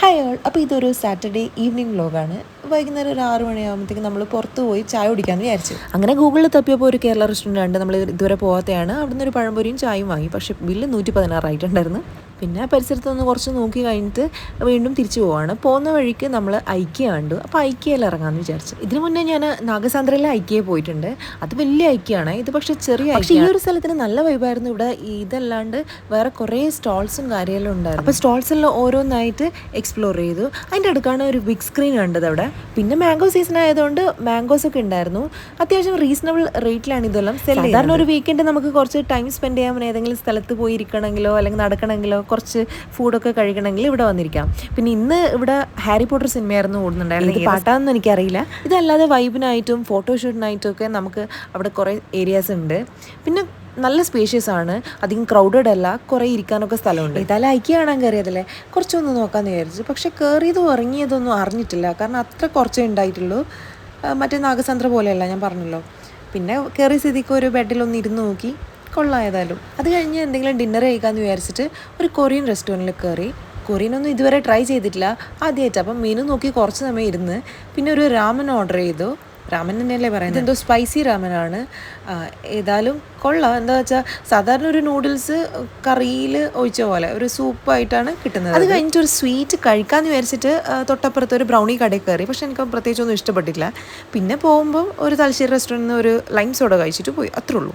Hi all. അപ്പോൾ ഇതൊരു Saturday evening വ്ലോഗാണ്. വൈകുന്നേരം ഒരു 6 മണിയാകുമ്പോഴത്തേക്ക് നമ്മൾ പുറത്ത് പോയി ചായ കുടിക്കാമെന്ന് വിചാരിച്ചു. അങ്ങനെ ഗൂഗിളിൽ തപ്പിയപ്പോൾ ഒരു കേരള റെസ്റ്റോറൻ്റ് ഉണ്ട്. നമ്മൾ ഇതുവരെ പോകാത്തതാണ്. അവിടുന്ന് ഒരു പഴംപൊരിയും ചായയും വാങ്ങി. പക്ഷേ ബില്ല് 116 ആയിട്ടുണ്ടായിരുന്നു. പിന്നെ പരിസരത്തൊന്ന് കുറച്ച് നോക്കി കഴിഞ്ഞിട്ട് വീണ്ടും തിരിച്ചു പോവാണ്. പോകുന്ന വഴിക്ക് നമ്മൾ ഐക്യ കണ്ടു. അപ്പോൾ ഐക്യയിൽ ഇറങ്ങാമെന്ന് വിചാരിച്ചു. ഇതിനു മുന്നേ ഞാൻ നാഗസാന്ദ്രയിലെ ഐക്യയിൽ പോയിട്ടുണ്ട്. അത് വലിയ ഐക്യയാണ്. ഇത് പക്ഷേ ചെറിയ ഐക്യ. പക്ഷേ ഈ ഒരു സ്ഥലത്തിന് നല്ല വൈബായിരുന്നു. ഇവിടെ ഇതല്ലാണ്ട് വേറെ കുറേ സ്റ്റോൾസും കാര്യമെല്ലാം ഉണ്ടായിരുന്നു. അപ്പോൾ സ്റ്റോൾസെല്ലാം ഓരോന്നായിട്ട് എക്സ്പ്ലോർ ചെയ്തു. അതിൻ്റെ അടുക്കാണ് ഒരു ബിഗ് സ്ക്രീൻ കണ്ടത് അവിടെ. പിന്നെ മാംഗോ സീസൺ ആയതുകൊണ്ട് മാംഗോസ് ഒക്കെ ഉണ്ടായിരുന്നു. അത്യാവശ്യം റീസണബിൾ റേറ്റിലാണ് ഇതെല്ലാം സെൽ ചെയ്യുന്നത്. സാധാരണ ഒരു വീക്കെൻഡ് നമുക്ക് കുറച്ച് ടൈം സ്പെൻഡ് ചെയ്യാൻ ഏതെങ്കിലും സ്ഥലത്ത് പോയി ഇരിക്കണമെങ്കിലോ അല്ലെങ്കിൽ നടക്കണമെങ്കിലോ കുറച്ച് ഫുഡൊക്കെ കഴിക്കണമെങ്കിൽ ഇവിടെ വന്നിരിക്കാം. പിന്നെ ഇന്ന് ഇവിടെ ഹാരി പോട്ടർ സിനിമയായിരുന്നു ഓടുന്നുണ്ടായിരുന്നു. ഇത് പാട്ടാണെന്ന് എനിക്കറിയില്ല. ഇതല്ലാതെ വൈബിനായിട്ടും ഫോട്ടോഷൂട്ടിനായിട്ടും ഒക്കെ നമുക്ക് അവിടെ കുറേ ഏരിയാസ് ഉണ്ട്. പിന്നെ നല്ല സ്പേഷ്യസ് ആണ്, അധികം ക്രൗഡഡ് അല്ല, കുറേ ഇരിക്കാനൊക്കെ സ്ഥലമുണ്ട്. ഇതായാലും ഐക്യ കാണാൻ കയറിയതല്ലേ, കുറച്ചൊന്ന് നോക്കാമെന്ന് വിചാരിച്ചു. പക്ഷേ കയറിയതും ഇറങ്ങിയതൊന്നും അറിഞ്ഞിട്ടില്ല, കാരണം അത്ര കുറച്ചേ ഉണ്ടായിട്ടുള്ളൂ. മറ്റേ നാഗസാന്ദ്ര പോലെയല്ല, ഞാൻ പറഞ്ഞല്ലോ. പിന്നെ കയറിയ സ്ഥിതിക്ക് ഒരു ബെഡിലൊന്ന് ഇരുന്ന് നോക്കി, കൊള്ളായതായാലും. അത് കഴിഞ്ഞ് എന്തെങ്കിലും ഡിന്നർ കഴിക്കാമെന്ന് വിചാരിച്ചിട്ട് ഒരു കൊറിയൻ റെസ്റ്റോറൻറ്റിൽ കയറി. കൊറിയനൊന്നും ഇതുവരെ ട്രൈ ചെയ്തിട്ടില്ല, ആദ്യമായിട്ട്. അപ്പം മെനു നോക്കി കുറച്ച് സമയം ഇരുന്ന് പിന്നെ ഒരു രാമൻ ഓർഡർ ചെയ്തു. രാമൻ തന്നെയല്ലേ പറയുന്നത്, എന്തോ സ്പൈസി രാമനാണ്. ഏതായാലും കൊള്ളാം. എന്താ വെച്ചാൽ സാധാരണ ഒരു നൂഡിൽസ് കറിയിൽ ഒഴിച്ച പോലെ ഒരു സൂപ്പായിട്ടാണ് കിട്ടുന്നത്. അത് കഴിഞ്ഞിട്ട് ഒരു സ്വീറ്റ് കഴിക്കാമെന്ന് വിചാരിച്ചിട്ട് തൊട്ടപ്പുറത്ത് ഒരു ബ്രൗണി കടയിൽ കയറി. പക്ഷെ എനിക്ക് പ്രത്യേകിച്ചൊന്നും ഇഷ്ടപ്പെട്ടില്ല. പിന്നെ പോകുമ്പോൾ ഒരു തലശ്ശേരി റെസ്റ്റോറൻറ്റിൽ നിന്ന് ഒരു ലൈം സോഡ കഴിച്ചിട്ട് പോയി, അത്രേ ഉള്ളൂ.